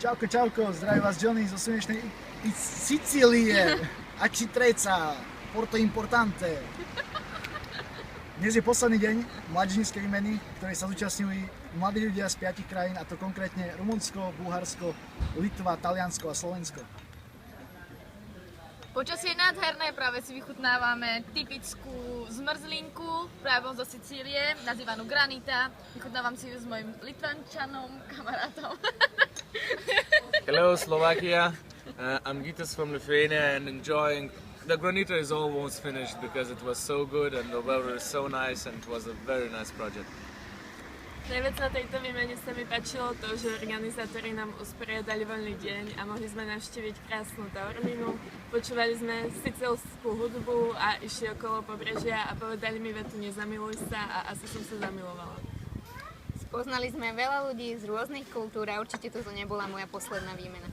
Čauko, čauko, zdraví vás Johnny zo slnečnej Sicílie. Acitreca, Porto Importante. Dnes je posledný deň mládežníckej výmeny, ktorej sa zúčastňujú mladí ľudia z 5 krajín, a to konkrétne Rumunsko, Bulharsko, Litva, Taliansko a Slovensko. Počasie je nádherné, práve si vychutnávame typickú zmrzlinku, práve zo Sicílie, nazývanú granita. Vychutnávam si ju s mojim Litvančanom, kamarátom. Hello Slovakia, I'm Gitas from Lithuania and enjoying. The granita is almost finished because it was so good and the weather is so nice and it was a very nice project. Najviac na tejto výmene sa mi páčilo to, že organizátori nám usporiadali voľný deň a mohli sme navštíviť krásnu Taorminu. Počúvali sme sicilskú hudbu a išli okolo pobrežia a povedali mi vetu nezamiluj sa a asi som sa zamilovala. Spoznali sme veľa ľudí z rôznych kultúr a určite toto nebola moja posledná výmena.